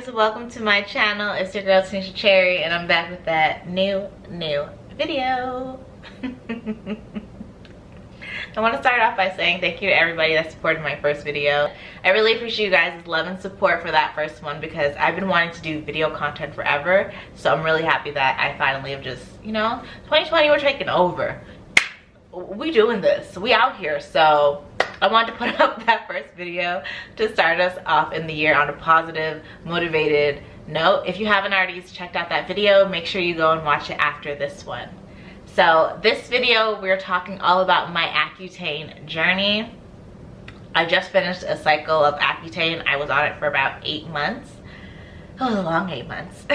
guys, welcome to my channel. It's your girl Tanisha Cherry, and I'm back with that new video. I want to start off by saying thank you to everybody that supported my first video. I really appreciate you guys' love and support for that first one because I've been wanting to do video content forever. So I'm really happy that I finally have just, 2020 we're taking over. We doing this, we out here. So I wanted to put up that first video to start us off in the year on a positive, motivated note. If you haven't already checked out that video, make sure you go and watch it after this one. So this video, we're talking all about my Accutane journey. I just finished a cycle of Accutane. I was on it for about 8 months. It was a long 8 months.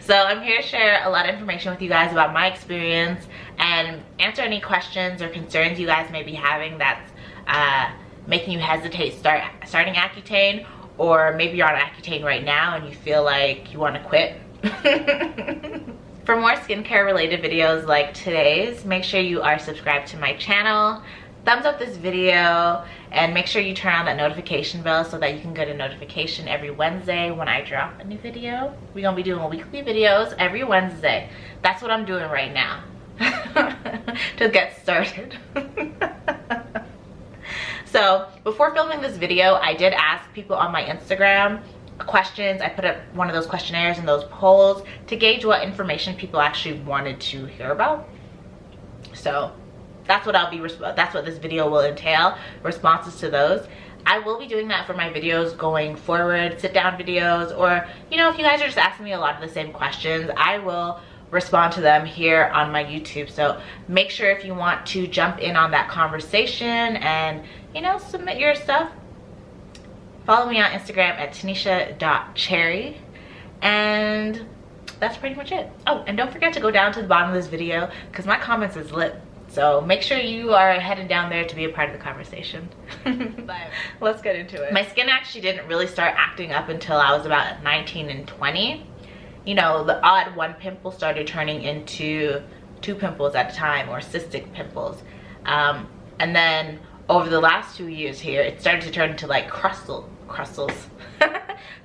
So I'm here to share a lot of information with you guys about my experience and answer any questions or concerns you guys may be having that's making you hesitate starting Accutane, or maybe you're on Accutane right now and you feel like you want to quit. For more skincare related videos like today's, make sure you are subscribed to my channel, thumbs up this video, and make sure you turn on that notification bell so that you can get a notification every Wednesday when I drop a new video. We're gonna be doing weekly videos every Wednesday. That's what I'm doing right now to get started. So before filming this video, I did ask people on my Instagram questions. I put up one of those questionnaires and those polls to gauge what information people actually wanted to hear about. So that's what that's what this video will entail, responses to those. I will be doing that for my videos going forward, sit down videos, or if you guys are just asking me a lot of the same questions, I will respond to them here on my YouTube. So make sure if you want to jump in on that conversation and submit your stuff, follow me on Instagram at tanisha.cherry, and that's pretty much it. Oh, and don't forget to go down to the bottom of this video because my comments is lit. So make sure you are heading down there to be a part of the conversation. Let's get into it. My skin actually didn't really start acting up until I was about 19 and 20. The odd one pimple started turning into 2 pimples at a time, or cystic pimples. And then over the last 2 years here, it started to turn into like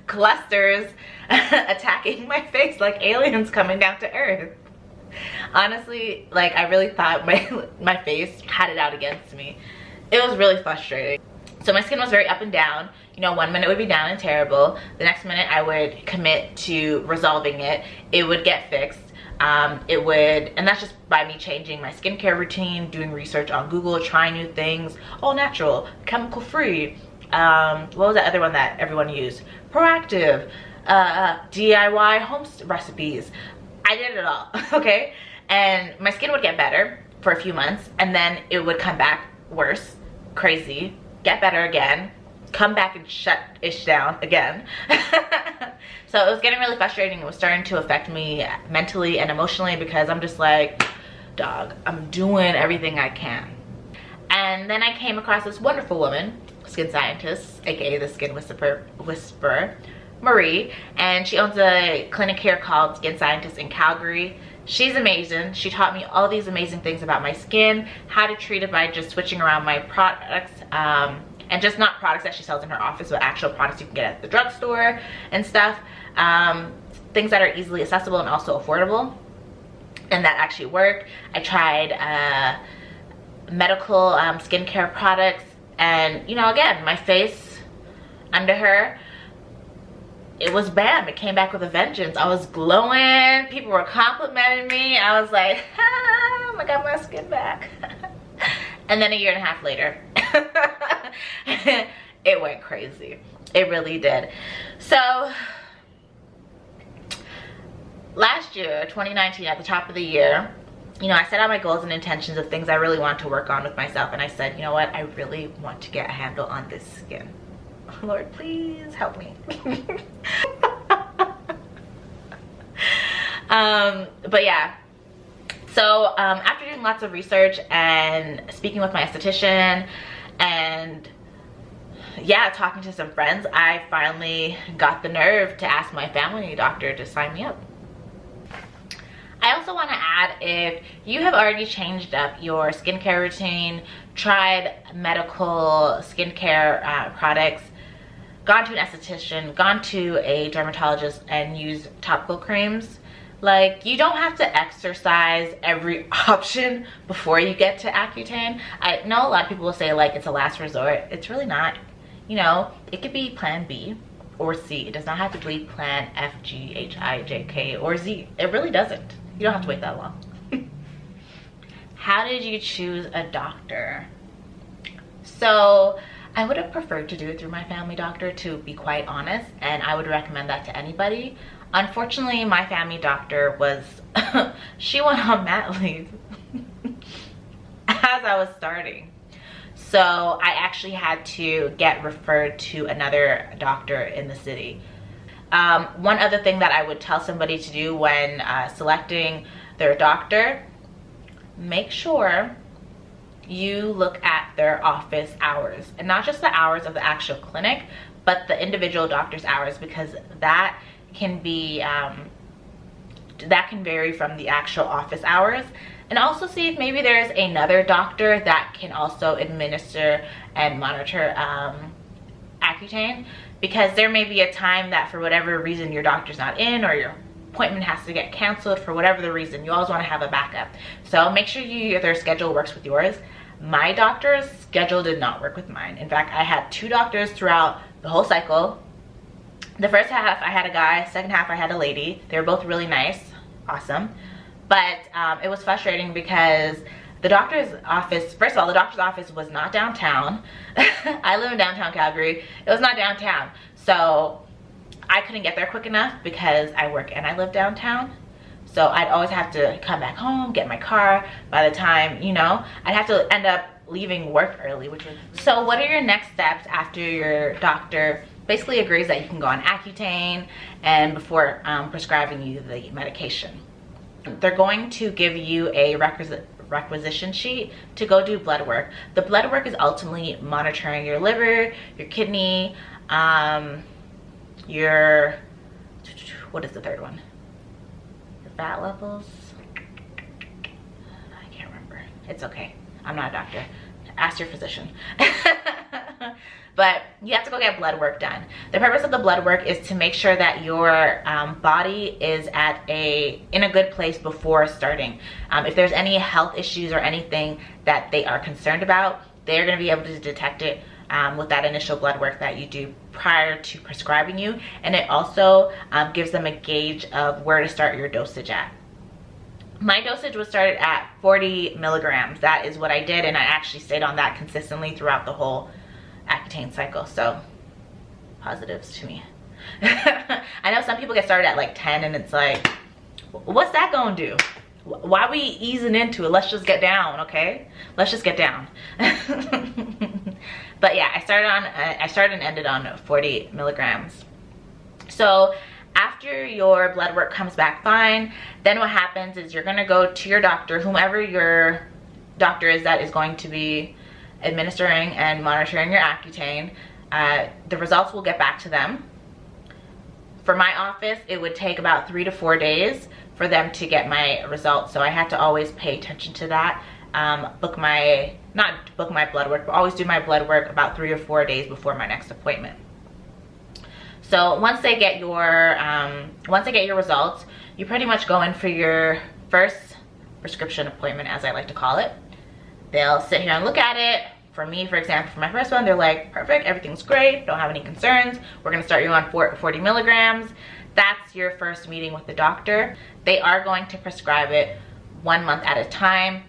clusters attacking my face like aliens coming down to earth. Honestly, like I really thought my face had it out against me. It was really frustrating. So my skin was very up and down. One minute it would be down and terrible. The next minute I would commit to resolving it. It would get fixed. And that's just by me changing my skincare routine, doing research on Google, trying new things, all natural, chemical free. What was that other one that everyone used? Proactive, DIY home recipes. I did it all, okay? And my skin would get better for a few months, and then it would come back worse, crazy, get better again, come back and shut ish down again. So it was getting really frustrating. It was starting to affect me mentally and emotionally because I'm just like, dog, I'm doing everything I can. And then I came across this wonderful woman, skin scientist, aka the skin whisperer, Marie, and she owns a clinic here called Skin Scientist in Calgary. She's amazing. She taught me all these amazing things about my skin, how to treat it by just switching around my products, and just not products that she sells in her office, but actual products you can get at the drugstore and stuff. Things that are easily accessible and also affordable, and that actually work. I tried medical skincare products, and again, my face under her, it was bam. It came back with a vengeance. I was glowing. People were complimenting me. I was like, ah, I got my skin back. And then a year and a half later, it went crazy. It really did. So last year, 2019, at the top of the year, I set out my goals and intentions of things I really want to work on with myself. And I said, you know what? I really want to get a handle on this skin. Lord, please help me. But yeah, so after doing lots of research and speaking with my esthetician and talking to some friends, I finally got the nerve to ask my family doctor to sign me up. I also want to add, if you have already changed up your skincare routine, tried medical skincare products, gone to an esthetician, gone to a dermatologist and used topical creams. Like, you don't have to exercise every option before you get to Accutane. I know a lot of people will say like it's a last resort. It's really not. You know, it could be plan B or C. It does not have to be plan F, G, H, I, J, K, or Z. It really doesn't. You don't have to wait that long. How did you choose a doctor? So I would have preferred to do it through my family doctor, to be quite honest, and I would recommend that to anybody. Unfortunately, my family doctor was, she went on mat leave as I was starting. So I actually had to get referred to another doctor in the city. One other thing that I would tell somebody to do when selecting their doctor, make sure you look at their office hours, and not just the hours of the actual clinic, but the individual doctor's hours, because that can be that can vary from the actual office hours. And also see if maybe there's another doctor that can also administer and monitor Accutane, because there may be a time that for whatever reason your doctor's not in, or your appointment has to get canceled for whatever the reason. You always want to have a backup, so make sure their schedule works with yours. My doctor's schedule did not work with mine. In fact, I had 2 doctors throughout the whole cycle. The first half I had a guy, second half I had a lady. They were both really nice, awesome. But it was frustrating because the doctor's office, first of all, the doctor's office was not downtown. I live in downtown Calgary. It was not downtown. So I couldn't get there quick enough because I work and I live downtown. So I'd always have to come back home, get my car. By the time, you know, I'd have to end up leaving work early, which was... So what are your next steps after your doctor basically agrees that you can go on Accutane and before prescribing you the medication? They're going to give you a requisition sheet to go do blood work. The blood work is ultimately monitoring your liver, your kidney, your, what is the third one? Your fat levels? I can't remember. It's okay. I'm not a doctor. Ask your physician. But you have to go get blood work done. The purpose of the blood work is to make sure that your body is in a good place before starting. If there's any health issues or anything that they are concerned about, they're going to be able to detect it with that initial blood work that you do prior to prescribing you. And it also gives them a gauge of where to start your dosage at. My dosage was started at 40 milligrams. That is what I did, and I actually stayed on that consistently throughout the whole Accutane cycle. So positives to me. I know some people get started at like 10 and it's like, what's that gonna do? Why are we easing into it? Let's just get down, okay? Let's just get down. But yeah, I started and ended on 40 milligrams. So after your blood work comes back fine, then what happens is you're gonna go to your doctor, whomever your doctor is that is going to be administering and monitoring your Accutane. The results will get back to them. For my office, it would take about 3 to 4 days for them to get my results, so I had to always pay attention to that. Not book my blood work, but always do my blood work about 3 or 4 days before my next appointment. So once they get your results, you pretty much go in for your first prescription appointment, as I like to call it. They'll sit here and look at it. For me, for example, for my first one, they're like, perfect, everything's great, don't have any concerns. We're gonna start you on 40 milligrams. That's your first meeting with the doctor. They are going to prescribe it 1 month at a time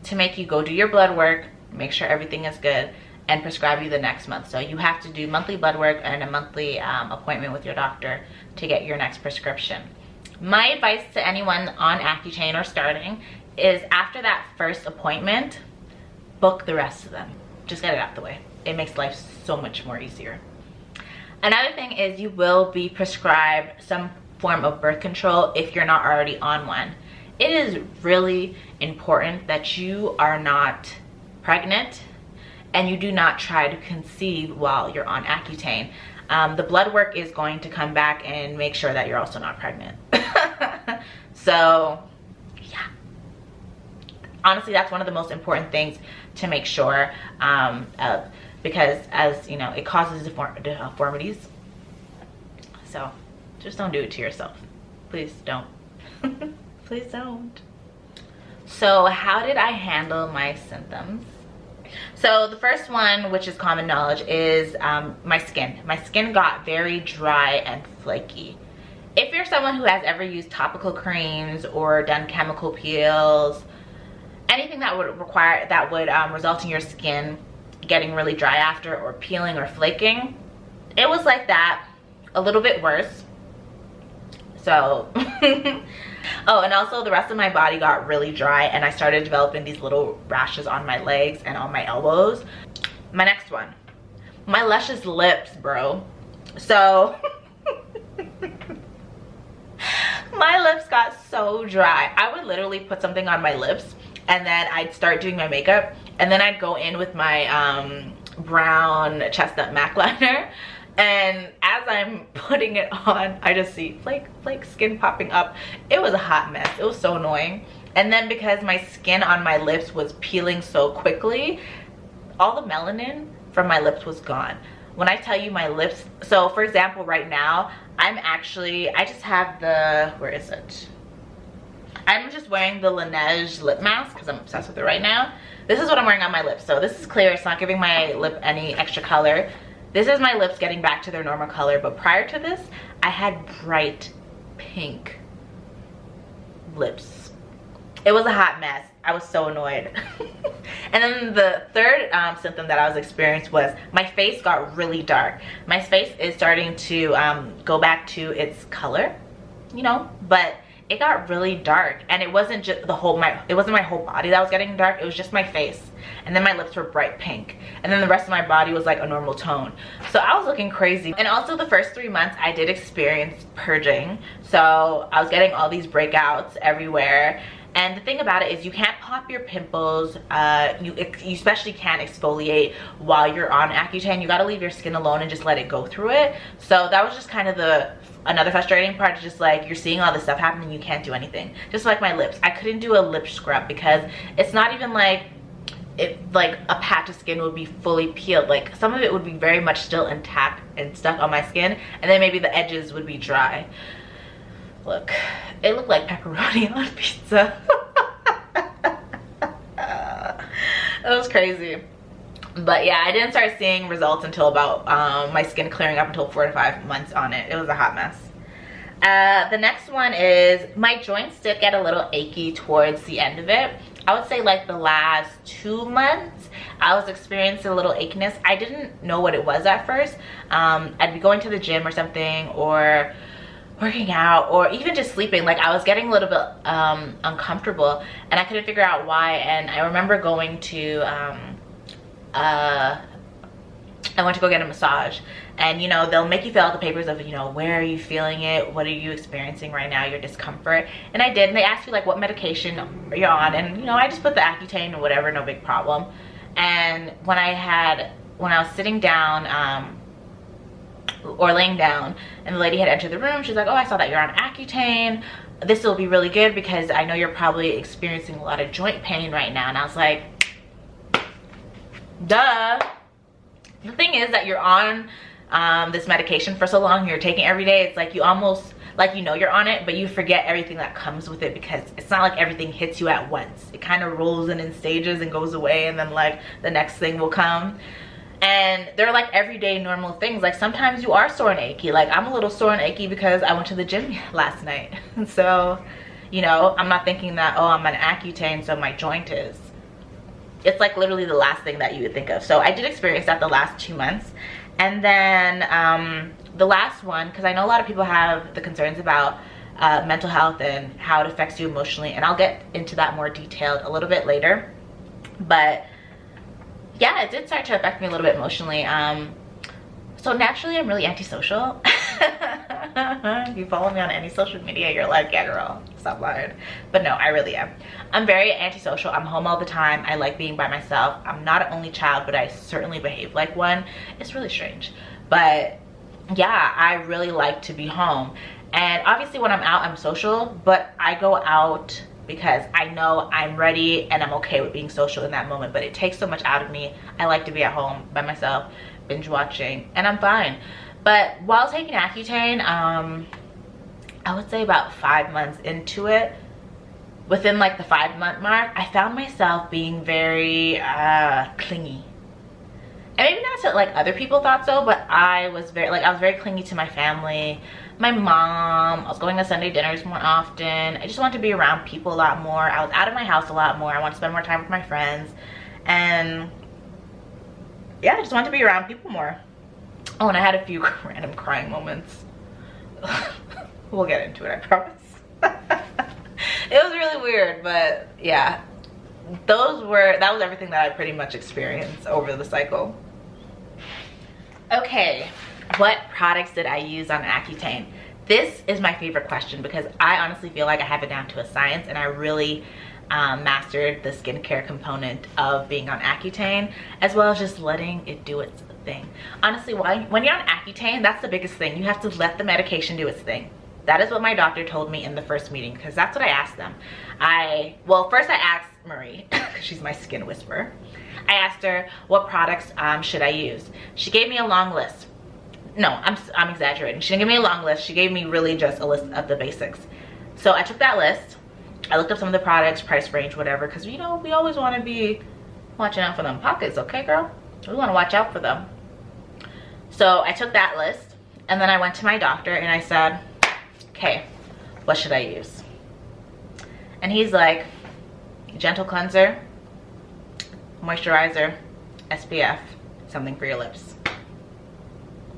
to make you go do your blood work, make sure everything is good, and prescribe you the next month. So you have to do monthly blood work and a monthly appointment with your doctor to get your next prescription. My advice to anyone on Accutane or starting is after that first appointment, book the rest of them. Just get it out the way. It makes life so much more easier. Another thing is you will be prescribed some form of birth control if you're not already on one. It is really important that you are not pregnant and you do not try to conceive while you're on Accutane. The blood work is going to come back and make sure that you're also not pregnant. So yeah, honestly, that's one of the most important things to make sure of. because, as you know, it causes deformities. So just don't do it to yourself. Please don't. Please don't. So how did I handle my symptoms? So the first one, which is common knowledge, is my skin. My skin got very dry and flaky. If you're someone who has ever used topical creams or done chemical peels, anything that would result in your skin getting really dry after, or peeling or flaking, it was like that, a little bit worse. So oh, and also the rest of my body got really dry, and I started developing these little rashes on my legs and on my elbows. My next one, my luscious lips, bro. So my lips got so dry. I would literally put something on my lips, and then I'd start doing my makeup, and then I'd go in with my brown chestnut MAC liner, and as I'm putting it on, I just see flake skin popping up. It was a hot mess. It was so annoying. And then because my skin on my lips was peeling so quickly, all the melanin from my lips was gone. When I tell you my lips, so for example, right now, I just have the, where is it? I'm just wearing the Laneige lip mask because I'm obsessed with it right now. This is what I'm wearing on my lips. So this is clear. It's not giving my lip any extra color. This is my lips getting back to their normal color. But prior to this, I had bright pink lips. It was a hot mess. I was so annoyed. And then the third symptom that I was experiencing was my face got really dark. My face is starting to go back to its color, you know, but it got really dark, and it wasn't just it wasn't my whole body that was getting dark. It was just my face, and then my lips were bright pink, and then the rest of my body was like a normal tone. So I was looking crazy. And also the first 3 months I did experience purging, so I was getting all these breakouts everywhere. And the thing about it is you can't pop your pimples, you especially can't exfoliate while you're on Accutane. You gotta leave your skin alone and just let it go through it. So that was just kind of another frustrating part, just like you're seeing all this stuff happening, you can't do anything. Just like my lips, I couldn't do a lip scrub because it's not even like a patch of skin would be fully peeled. Like some of it would be very much still intact and stuck on my skin, and then maybe the edges would be dry. Look, it looked like pepperoni on pizza. It was crazy. But yeah, I didn't start seeing results until about my skin clearing up until 4 to 5 months on it. It was a hot mess. The next one is my joints did get a little achy towards the end of it. I would say like the last 2 months I was experiencing a little achiness. I didn't know what it was at first. I'd be going to the gym or something, or working out, or even just sleeping. Like I was getting a little bit uncomfortable, and I couldn't figure out why. And I remember going to I went to go get a massage, and you know, they'll make you fill out the papers of, you know, where are you feeling it, what are you experiencing right now, your discomfort. And I did, and they asked you like what medication you're on, and you know, I just put the Accutane or whatever, no big problem. And when I was sitting down or laying down, and the lady had entered the room, she's like, oh, I saw that you're on Accutane. This will be really good because I know you're probably experiencing a lot of joint pain right now. And I was like, duh. The thing is that you're on this medication for so long, you're taking it every day, it's like you almost, like, you know you're on it, but you forget everything that comes with it, because it's not like everything hits you at once. It kind of rolls in stages and goes away, and then like the next thing will come. And they're like everyday normal things. Like sometimes you are sore and achy. Like I'm a little sore and achy because I went to the gym last night. So, you know, I'm not thinking that, oh, I'm on Accutane, so my joint is. It's like literally the last thing that you would think of. So I did experience that the last 2 months. And then the last one, because I know a lot of people have the concerns about mental health and how it affects you emotionally. And I'll get into that more detailed a little bit later. But yeah, it did start to affect me a little bit emotionally. So naturally, I'm really antisocial. If you follow me on any social media, you're like, yeah, girl, stop lying. But no, I really am. I'm very antisocial. I'm home all the time. I like being by myself. I'm not an only child, but I certainly behave like one. It's really strange. But yeah, I really like to be home. And obviously when I'm out, I'm social, but I go out because I know I'm ready and I'm okay with being social in that moment, but it takes so much out of me. I like to be at home by myself, binge watching, and I'm fine. But while taking Accutane, I would say about 5 months into it, within like the 5-month mark, I found myself being very clingy. And maybe not to like other people thought so, but I was very clingy to my family, my mom. I was going to Sunday dinners more often. I just wanted to be around people a lot more. I was out of my house a lot more. I wanted to spend more time with my friends. And yeah, I just wanted to be around people more. Oh, and I had a few random crying moments. We'll get into it, I promise. It was really weird, but yeah. That was everything that I pretty much experienced over the cycle. Okay, what products did I use on Accutane? This is my favorite question because I honestly feel like I have it down to a science, and I really mastered the skincare component of being on Accutane, as well as just letting it do its thing. Honestly, when you're on Accutane, that's the biggest thing. You have to let the medication do its thing. That is what my doctor told me in the first meeting, because that's what I asked them. Well, first I asked Marie, she's my skin whisperer. I asked her, what products should I use? She gave me a long list. No, I'm exaggerating. She didn't give me a long list. She gave me really just a list of the basics. So I took that list. I looked up some of the products, price range, whatever, because you know, we always want to be watching out for them pockets, okay, girl? We want to watch out for them. So I took that list, and then I went to my doctor and I said, okay, what should I use? And he's like, gentle cleanser, moisturizer, SPF, something for your lips.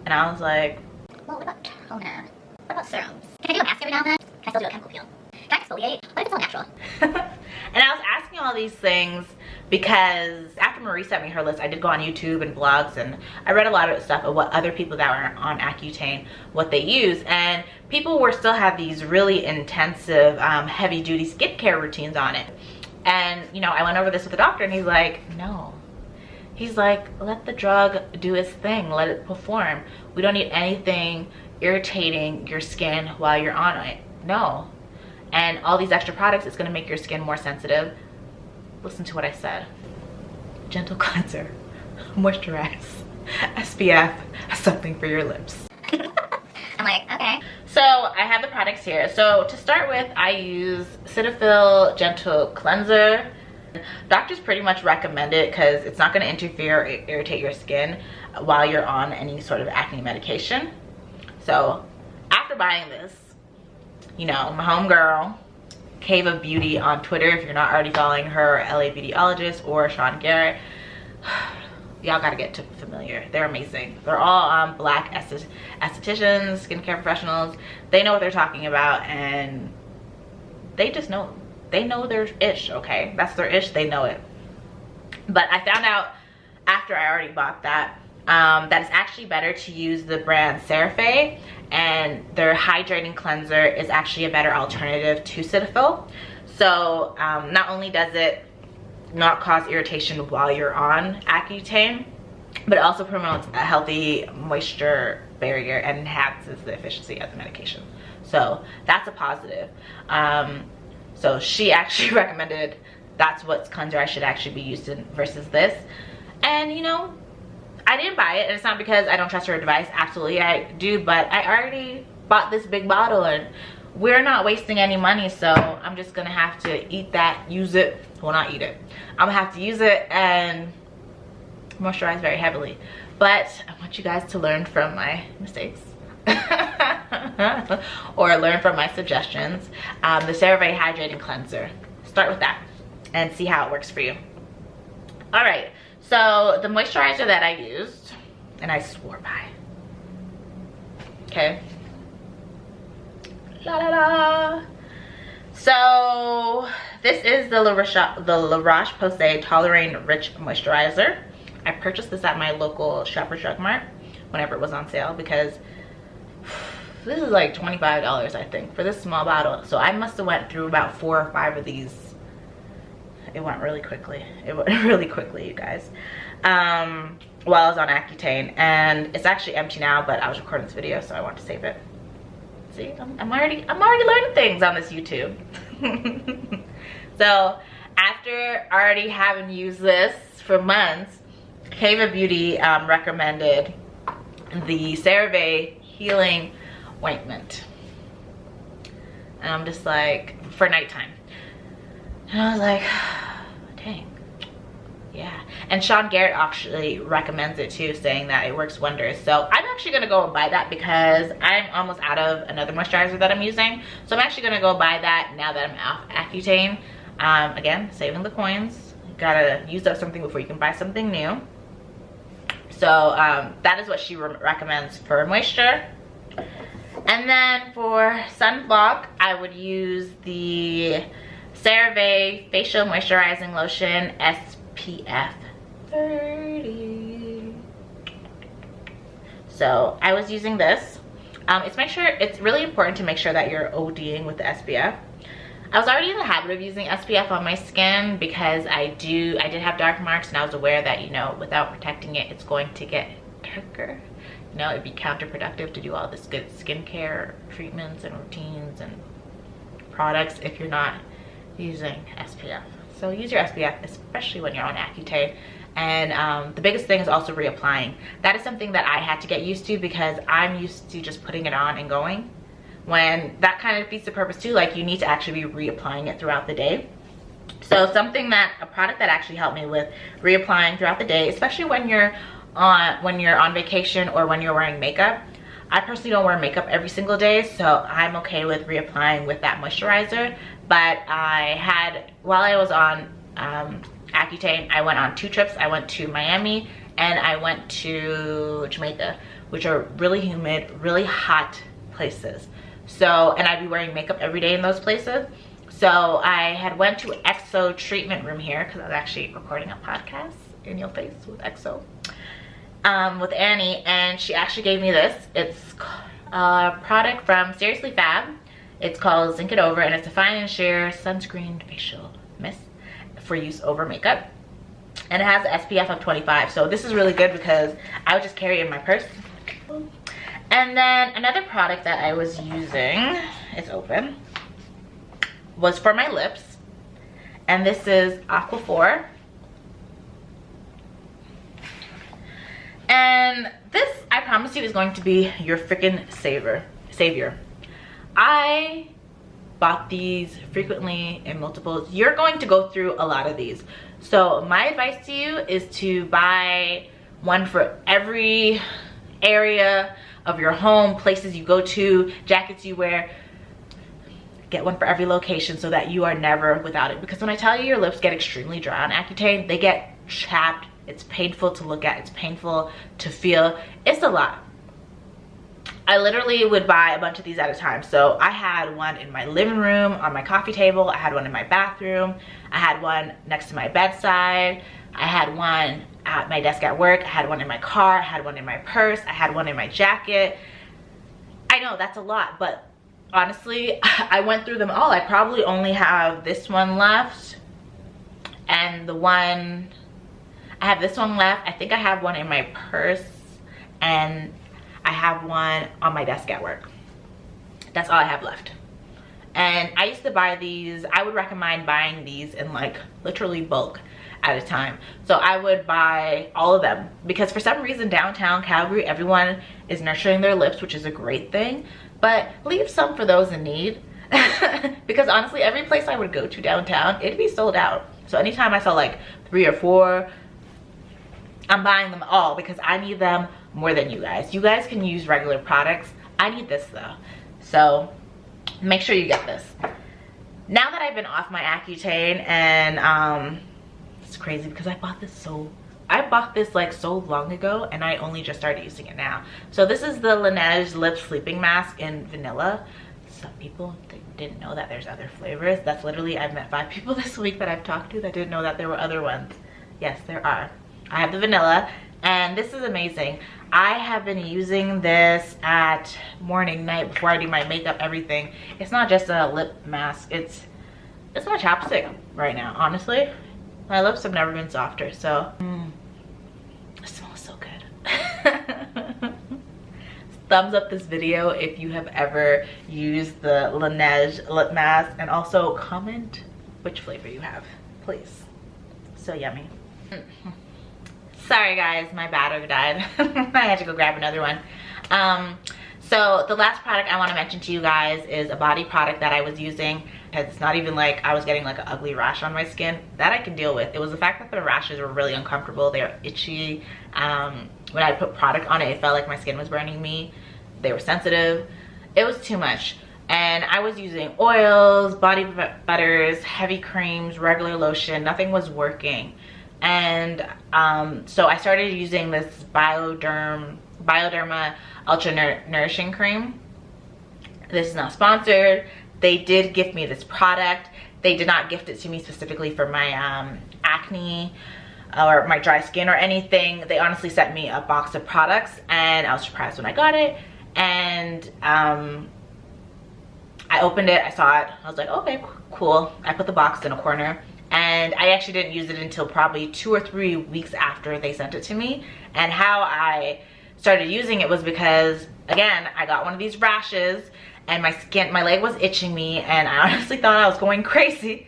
And I was like, well, what about toner? What about serums? Can I do a mask every now and then? Can I still do a chemical peel? Can I exfoliate? What if it's all natural? And I was asking all these things because after Marie sent me her list, I did go on YouTube and blogs, and I read a lot of stuff of what other people that were on Accutane, what they use. And people still have these really intensive, heavy-duty skincare routines on it. And, you know, I went over this with the doctor, and he's like, no. He's like, let the drug do its thing. Let it perform. We don't need anything irritating your skin while you're on it. No. And all these extra products, it's going to make your skin more sensitive. Listen to what I said. Gentle cleanser, moisturize, SPF, something for your lips. I'm like, okay. So I have the products here. So to start with, I use Cetpahil Gentle Cleanser. Doctors pretty much recommend it because it's not going to interfere or irritate your skin while you're on any sort of acne medication. So after buying this, you know, my homegirl, Cave of Beauty on Twitter, if you're not already following her, LA Beautyologist, or Sean Garrett, y'all gotta get familiar. They're amazing. They're all black estheticians, skincare professionals. They know what they're talking about, and they just know. They know their ish, okay? That's their ish, they know it. But I found out after I already bought that, that it's actually better to use the brand Cerave, and their hydrating cleanser is actually a better alternative to Cetpahil. So not only does it not cause irritation while you're on Accutane, but it also promotes a healthy moisture barrier and enhances the efficiency of the medication. So that's a positive. So she actually recommended that's what cleanser I should actually be using versus this. And you know, I didn't buy it, and it's not because I don't trust her advice. Absolutely I do, but I already bought this big bottle, and we're not wasting any money, so I'm just gonna have to eat that, use it. Well, not eat it. I'm gonna have to use it and moisturize very heavily. But I want you guys to learn from my mistakes. Or learn from my suggestions. The Cerave Hydrating Cleanser. Start with that and see how it works for you. Alright, so the moisturizer that I used, and I swore by. Okay. La la la. So this is the Roche-Posay Toleriane Riche Moisturizer. I purchased this at my local Shoppers Drug Mart whenever it was on sale, because this is like $25, I think, for this small bottle. So I must have went through about 4 or 5 of these. It went really quickly. It went really quickly, you guys. While I was on Accutane, and it's actually empty now, but I was recording this video, so I want to save it. See, I'm already learning things on this YouTube. So after already having used this for months, Cava Beauty recommended the Cerave Healing Ointment. And I'm just like, for nighttime. And I was like, dang, yeah. And Sean Garrett actually recommends it too, saying that it works wonders. So I'm actually gonna go and buy that because I'm almost out of another moisturizer that I'm using. So I'm actually gonna go buy that now that I'm off Accutane. Again, saving the coins. You gotta use up something before you can buy something new. So that is what she recommends for moisture. And then for sunblock, I would use the Cerave Facial Moisturizing Lotion SPF 30. So I was using this. It's really important to make sure that you're ODing with the SPF. I was already in the habit of using SPF on my skin because I did have dark marks, and I was aware that, you know, without protecting it, it's going to get darker. You know, it'd be counterproductive to do all this good skincare treatments and routines and products if you're not using SPF. So use your SPF, especially when you're on Accutane. And the biggest thing is also reapplying. That is something that I had to get used to because I'm used to just putting it on and going. When that kind of defeats the purpose too, like you need to actually be reapplying it throughout the day. So a product that actually helped me with reapplying throughout the day, especially when you're on vacation or when you're wearing makeup. I personally don't wear makeup every single day, so I'm okay with reapplying with that moisturizer. But while I was on Accutane, I went on 2 trips. I went to Miami and I went to Jamaica, which are really humid, really hot places. So, and I'd be wearing makeup every day in those places. So I had went to EXO treatment room here because I was actually recording a podcast in your face with EXO. With Annie, and she actually gave me this. It's a product from Seriously Fab. It's called Zinc It Over, and it's a fine and sheer sunscreen facial mist for use over makeup. And it has an SPF of 25, so this is really good because I would just carry it in my purse. And then another product that I was using, it's open, was for my lips. And this is Aquaphor. And this, I promise you, is going to be your freaking savior. I bought these frequently in multiples. You're going to go through a lot of these. So my advice to you is to buy one for every area of your home, places you go to, jackets you wear. Get one for every location so that you are never without it. Because when I tell you your lips get extremely dry on Accutane, they get chapped. It's painful to look at. It's painful to feel. It's a lot. I literally would buy a bunch of these at a time. So I had one in my living room, on my coffee table. I had one in my bathroom. I had one next to my bedside. I had one at my desk at work. I had one in my car. I had one in my purse. I had one in my jacket. I know that's a lot, but honestly, I went through them all. I probably only have this one left, and I have this one left. I think I have one in my purse, and I have one on my desk at work. That's all I have left. And I used to buy these. I would recommend buying these in like literally bulk at a time. So I would buy all of them because for some reason downtown Calgary, everyone is nurturing their lips, which is a great thing. But leave some for those in need. Because honestly, every place I would go to downtown, it'd be sold out. So anytime I saw like 3 or 4, I'm buying them all because I need them more than you guys. You guys can use regular products. I need this though. So make sure you get this. Now that I've been off my Accutane, and it's crazy because I bought this like so long ago and I only just started using it now. So this is the Laneige Lip Sleeping Mask in vanilla. Some people didn't know that there's other flavors. That's literally, I've met 5 people this week that I've talked to that didn't know that there were other ones. Yes, there are. I have the vanilla, and this is amazing. I have been using this at morning, night, before I do my makeup, everything. It's not just a lip mask, it's my chapstick right now, honestly. My lips have never been softer, so it smells so good. Thumbs up this video if you have ever used the Laneige lip mask, and also comment which flavor you have, please. So yummy. Sorry guys, my battery died. I had to go grab another one. So the last product I want to mention to you guys is a body product that I was using. It's not even like I was getting like an ugly rash on my skin. That I can deal with. It was the fact that the rashes were really uncomfortable. They were itchy. When I put product on it, it felt like my skin was burning me. They were sensitive. It was too much. And I was using oils, body butters, heavy creams, regular lotion. Nothing was working. And so I started using this Bioderma Ultra Nourishing Cream. This is not sponsored. They did gift me this product. They did not gift it to me specifically for my acne or my dry skin or anything. They honestly sent me a box of products, and I was surprised when I got it. And I opened it, I saw it, I was like, okay, cool. I put the box in a corner, and I actually didn't use it until probably 2 or 3 weeks after they sent it to me. And how I started using it was because, again, I got one of these rashes, and my leg was itching me, and I honestly thought I was going crazy.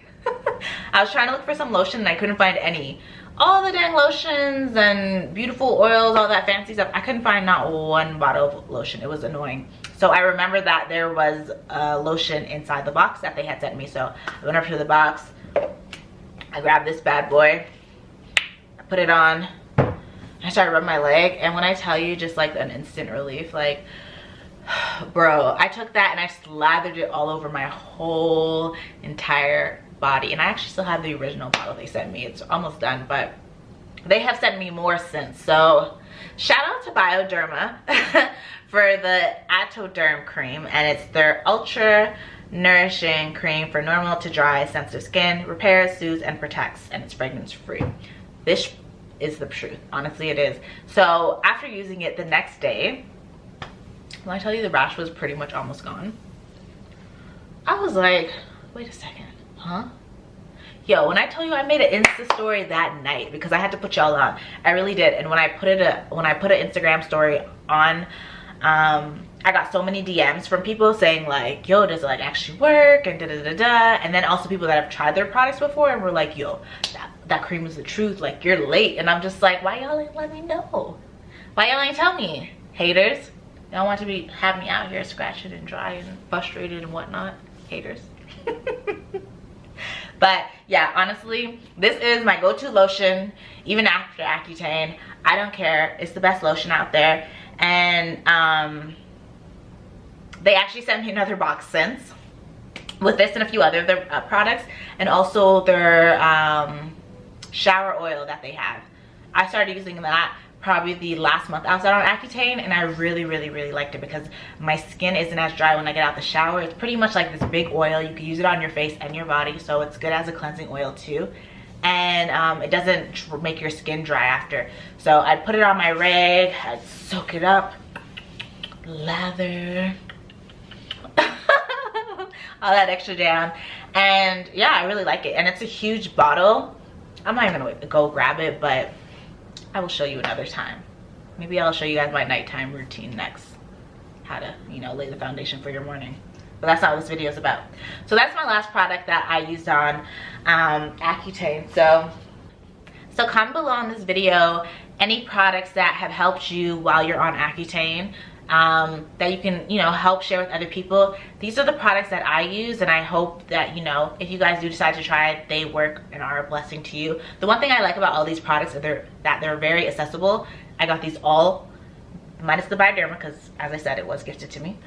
I was trying to look for some lotion, and I couldn't find any. All the dang lotions and beautiful oils, all that fancy stuff, I couldn't find not one bottle of lotion. It was annoying. So I remember that there was a lotion inside the box that they had sent me. So I went up to the box, I grabbed this bad boy, I put it on, I started rubbing my leg, and when I tell you, just like an instant relief, like, bro, I took that and I slathered it all over my whole entire body. And I actually still have the original bottle they sent me. It's almost done, but they have sent me more since. So shout out to Bioderma for the Atoderm cream, and it's their Ultra Nourishing Cream for normal to dry sensitive skin, repairs, soothes, and protects, and it's fragrance free. This is the truth, honestly it is. So after using it the next day, when I tell you the rash was pretty much almost gone, I was like, wait a second, huh? Yo, when I tell you I made an Insta story that night because I had to put y'all on, I really did. And when I put an Instagram story on, I got so many DMs from people saying like, yo, does it like actually work, and da-da-da-da. And then also people that have tried their products before and were like, yo, that cream is the truth, like you're late. And I'm just like, why y'all ain't let me know? Why y'all ain't tell me? Haters. Y'all want to have me out here scratching and dry and frustrated and whatnot. Haters. But yeah, honestly, this is my go-to lotion even after Accutane. I don't care. It's the best lotion out there. And they actually sent me another box since with this and a few other of their products, and also their shower oil that they have. I started using that probably the last month I was out on Accutane, and I really liked it because my skin isn't as dry when I get out the shower. It's pretty much like this big oil. You can use it on your face and your body, so it's good as a cleansing oil too. And it doesn't make your skin dry after. So I'd put it on my rag, I'd soak it up, lather all that extra down, and yeah, I really like it. And it's a huge bottle. I'm not even gonna go grab it, but I will show you another time. Maybe I'll show you guys my nighttime routine next, how to, you know, lay the foundation for your morning. But that's not what this video is about. So that's my last product that I used on Accutane. So comment below in this video any products that have helped you while you're on Accutane, that you can, you know, help share with other people. These are the products that I use, and I hope that, you know, if you guys do decide to try it, they work and are a blessing to you. The one thing I like about all these products is that they're very accessible. I got these all minus the Bioderma because, as I said, it was gifted to me.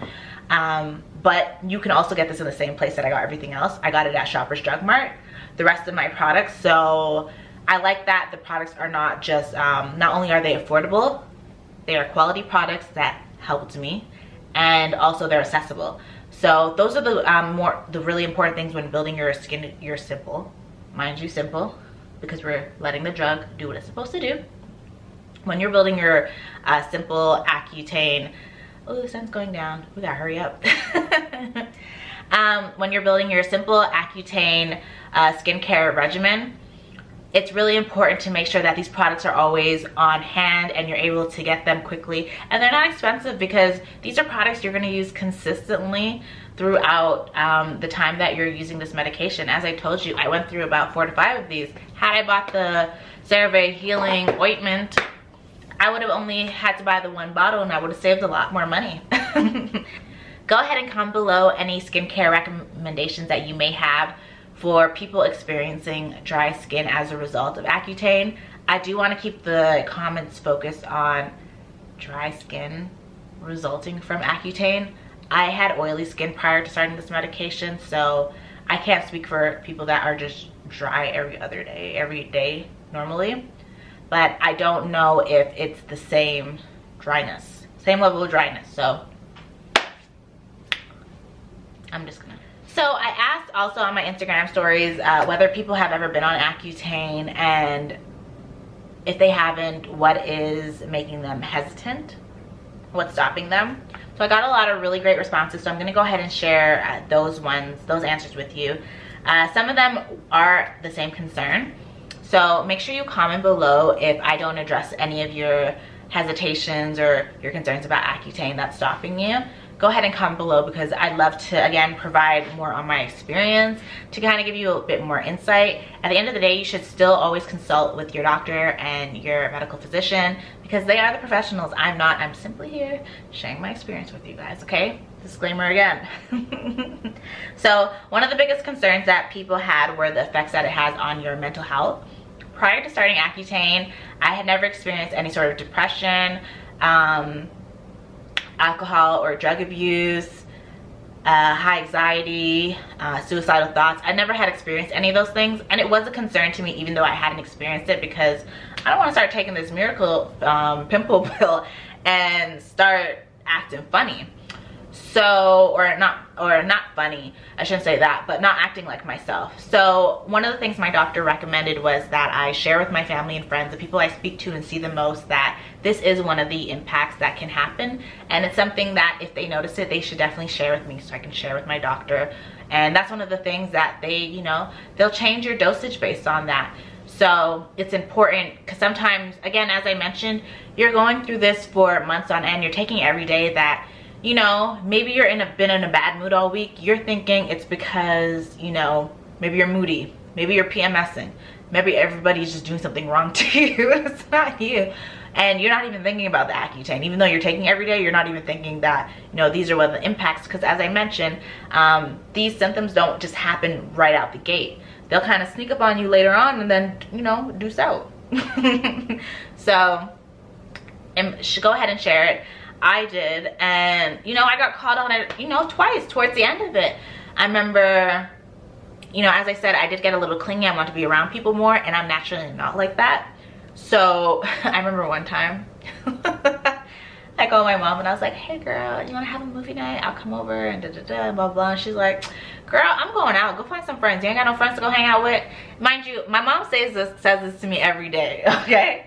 But you can also get this in the same place that I got everything else. I got it at Shoppers Drug Mart, the rest of my products. So I like that the products are not just, not only are they affordable, they are quality products that helped me, and also they're accessible. So those are the really important things when building your skin. You're simple, mind you, simple, because we're letting the drug do what it's supposed to do. When you're building your simple Accutane, oh, the sun's going down, we gotta hurry up. When you're building your simple Accutane skincare regimen, it's really important to make sure that these products are always on hand and you're able to get them quickly. And they're not expensive because these are products you're gonna use consistently throughout the time that you're using this medication. As I told you, I went through about 4 to 5 of these. Had I bought the Cerave healing ointment, I would have only had to buy the 1 bottle and I would have saved a lot more money. Go ahead and comment below any skincare recommendations that you may have for people experiencing dry skin as a result of Accutane. I do want to keep the comments focused on dry skin resulting from Accutane. I had oily skin prior to starting this medication, so I can't speak for people that are just dry every day normally. But I don't know if it's the same dryness, same level of dryness. So I'm just gonna. So I asked also on my Instagram stories whether people have ever been on Accutane, and if they haven't, what is making them hesitant, what's stopping them. So I got a lot of really great responses, so I'm gonna go ahead and share those answers with you. Some of them are the same concern. So make sure you comment below if I don't address any of your hesitations or your concerns about Accutane that's stopping you. Go ahead and comment below, because I'd love to, again, provide more on my experience to kind of give you a bit more insight. At the end of the day, you should still always consult with your doctor and your medical physician, because they are the professionals. I'm not. I'm simply here sharing my experience with you guys, okay? Disclaimer again. So one of the biggest concerns that people had were the effects that it has on your mental health. Prior to starting Accutane, I had never experienced any sort of depression, alcohol or drug abuse, high anxiety, suicidal thoughts. I never had experienced any of those things, and it was a concern to me even though I hadn't experienced it, because I don't want to start taking this miracle pimple pill and start acting funny. So, or not funny, I shouldn't say that, but not acting like myself. So one of the things my doctor recommended was that I share with my family and friends, the people I speak to and see the most, that this is one of the impacts that can happen, and it's something that if they notice it, they should definitely share with me so I can share with my doctor. And that's one of the things that they, you know, they'll change your dosage based on that. So it's important, because sometimes, again, as I mentioned, you're going through this for months on end, you're taking every day that, you know, maybe you're been in a bad mood all week. You're thinking it's because, you know, maybe you're moody, maybe you're PMSing, maybe everybody's just doing something wrong to you. It's not you, and you're not even thinking about the Accutane. Even though you're taking every day, you're not even thinking that, you know, these are what the impacts, because as I mentioned, these symptoms don't just happen right out the gate. They'll kind of sneak up on you later on and then, you know, deuce out. So go ahead and share it. I did, and you know, I got caught on it, you know, twice towards the end of it. I remember, you know, as I said, I did get a little clingy. I want to be around people more, and I'm naturally not like that. So I remember one time I called my mom and I was like, hey girl, you want to have a movie night? I'll come over and blah blah. And she's like, girl, I'm going out, go find some friends. You ain't got no friends to go hang out with? Mind you, my mom says this to me every day, okay?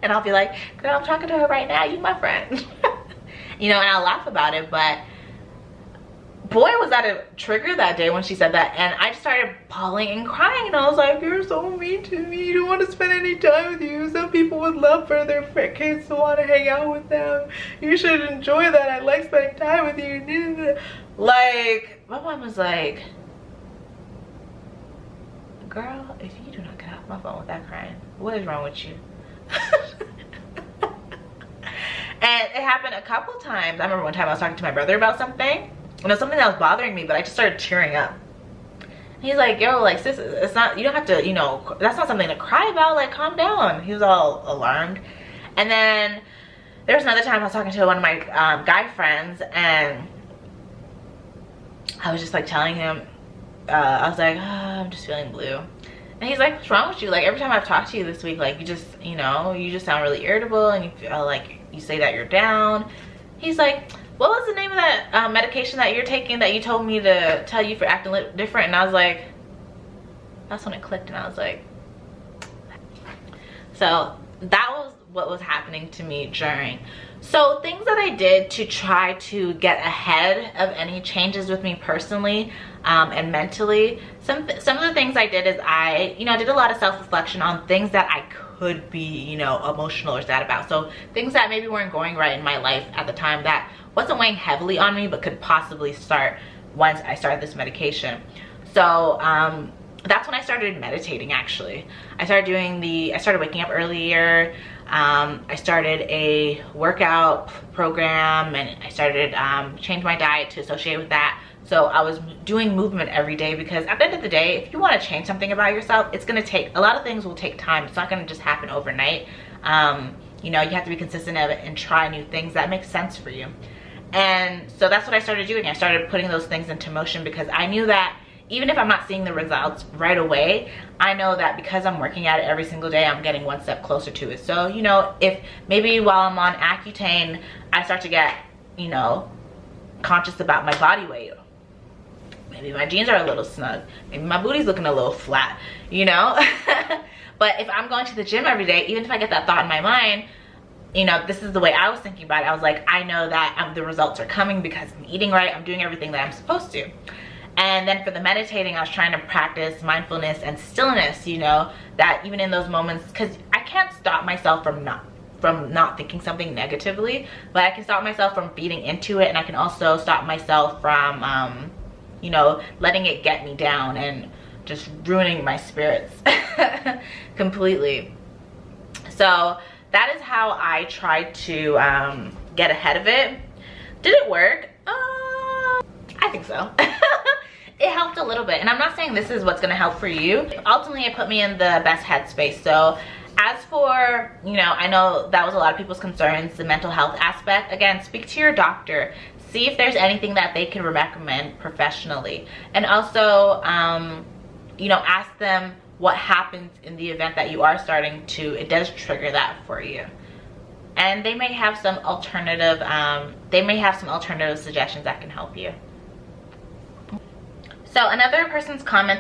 And I'll be like, girl, I'm talking to her right now, you my friend. You know, and I'll laugh about it, but boy, was that a trigger that day when she said that. And I just started bawling and crying, and I was like, you're so mean to me. You don't want to spend any time with you. Some people would love for their kids to want to hang out with them. You should enjoy that. I like spending time with you. Like, my mom was like, girl, if you do not get off my phone with that crying, what is wrong with you? And it happened a couple times. I remember one time I was talking to my brother about something, and it was something that was bothering me, but I just started tearing up. And he's like, yo, like, sis, it's not, you don't have to, you know, that's not something to cry about, like, calm down. He was all alarmed. And then there was another time I was talking to one of my guy friends, and I was just like telling him, I was like, oh, I'm just feeling blue. And he's like, what's wrong with you? Like, every time I've talked to you this week, like, you just, you know, you just sound really irritable, and you feel like you say that you're down. He's like, what was the name of that medication that you're taking that you told me to tell you for acting different? And I was like, that's when it clicked, and I was like, so that was what was happening to me during. So things that I did to try to get ahead of any changes with me personally and mentally, some of the things I did is I, you know, did a lot of self-reflection on things that I could be, you know, emotional or sad about. So things that maybe weren't going right in my life at the time that wasn't weighing heavily on me but could possibly start once I started this medication. So that's when I started meditating. Actually, I started waking up earlier. I started a workout program, and I started change my diet to associate with that. So I was doing movement every day, because at the end of the day, if you want to change something about yourself, it's going to take, a lot of things will take time. It's not going to just happen overnight. You know, you have to be consistent of it and try new things that make sense for you. And so that's what I started doing. I started putting those things into motion, because I knew that even if I'm not seeing the results right away, I know that because I'm working at it every single day, I'm getting one step closer to it. So, you know, if maybe while I'm on Accutane, I start to get, you know, conscious about my body weight. Maybe my jeans are a little snug. Maybe my booty's looking a little flat, you know? But if I'm going to the gym every day, even if I get that thought in my mind, you know, this is the way I was thinking about it. I was like, I know that the results are coming because I'm eating right. I'm doing everything that I'm supposed to. And then for the meditating, I was trying to practice mindfulness and stillness, you know, that even in those moments, because I can't stop myself from not thinking something negatively, but I can stop myself from feeding into it. And I can also stop myself from, you know, letting it get me down and just ruining my spirits completely. So that is how I tried to get ahead of it. Did it work? I think so. It helped a little bit, and I'm not saying this is what's going to help for you. Ultimately, it put me in the best headspace. So as for, you know, I know that was a lot of people's concerns, the mental health aspect. Again, speak to your doctor. See if there's anything that they can recommend professionally. And also, you know, ask them what happens in the event that you are starting to, it does trigger that for you. And they may have some alternative, suggestions that can help you. So another person's comment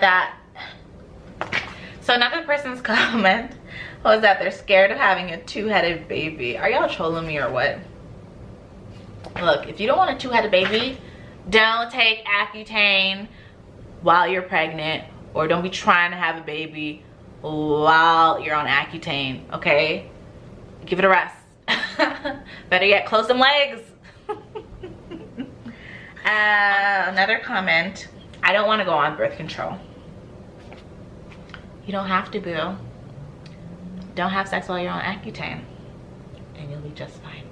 was that they're scared of having a two-headed baby. Are y'all trolling me or what? Look, if you don't want a two-headed baby, don't take Accutane while you're pregnant, or don't be trying to have a baby while you're on Accutane, okay? Give it a rest. Better yet, close them legs. Another comment, I don't want to go on birth control. You don't have to, boo. Don't have sex while you're on Accutane, and you'll be just fine.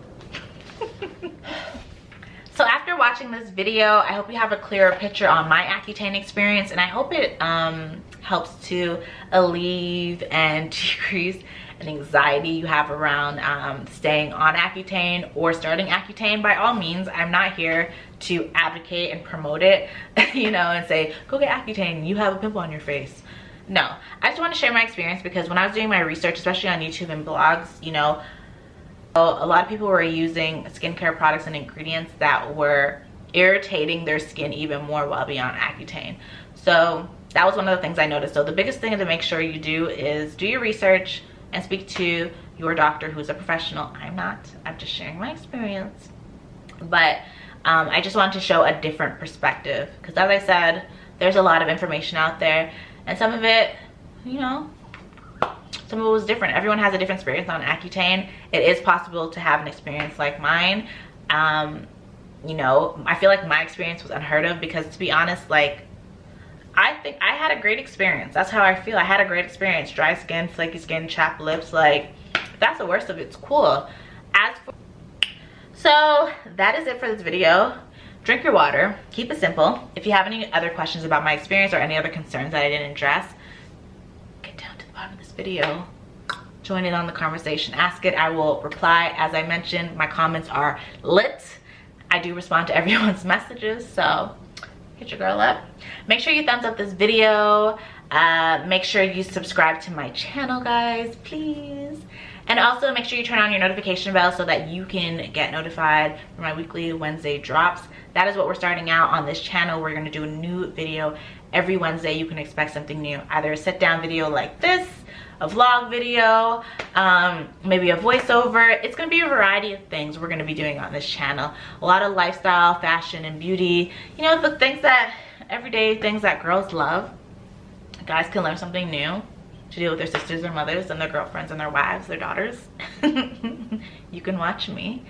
So after watching this video, I hope you have a clearer picture on my Accutane experience, and I hope it helps to alleviate and decrease an anxiety you have around staying on Accutane or starting Accutane. By all means, I'm not here to advocate and promote it, you know, and say, go get Accutane, you have a pimple on your face. No, I just want to share my experience, because when I was doing my research, especially on YouTube and blogs, you know, a lot of people were using skincare products and ingredients that were irritating their skin even more while being on Accutane. So that was one of the things I noticed. So the biggest thing to make sure you do is do your research and speak to your doctor who's a professional. I'm not, I'm just sharing my experience. But I just wanted to show a different perspective, because as I said, there's a lot of information out there, and some of it, you know, some of it was different. Everyone has a different experience on Accutane. It is possible to have an experience like mine. You know, I feel like my experience was unheard of, because to be honest, like, I think I had a great experience. That's how I feel. I had a great experience. Dry skin, flaky skin, chapped lips. Like, if that's the worst of it, it's cool. So that is it for this video. Drink your water. Keep it simple. If you have any other questions about my experience or any other concerns that I didn't address, get down to the bottom of this video. Join in on the conversation. Ask it. I will reply. As I mentioned, my comments are lit. I do respond to everyone's messages, so hit your girl up. Make sure you thumbs up this video. Make sure you subscribe to my channel, guys, please. And also make sure you turn on your notification bell so that you can get notified for my weekly Wednesday drops. That is what we're starting out on this channel. We're going to do a new video every Wednesday. You can expect something new, either a sit down video like this, a vlog video, maybe a voiceover. It's going to be a variety of things we're going to be doing on this channel. A lot of lifestyle, fashion, and beauty. You know, the things that, everyday things that girls love. Guys can learn something new to deal with their sisters, their mothers, and their girlfriends, and their wives, their daughters. You can watch me.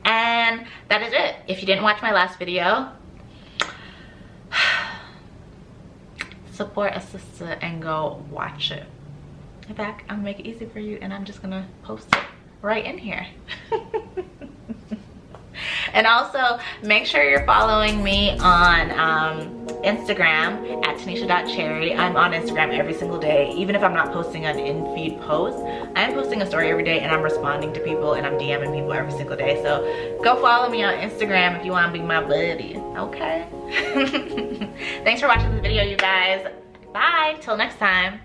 And that is it. If you didn't watch my last video, support a sister and go watch it. In fact, I'm gonna make it easy for you and I'm just gonna post it right in here. And also make sure you're following me on Instagram at tanisha.cherry. I'm on Instagram every single day. Even if I'm not posting an in-feed post, I'm posting a story every day and I'm responding to people and I'm DMing people every single day. So go follow me on Instagram if you want to be my buddy, okay? Thanks for watching this video, you guys. Bye, till next time.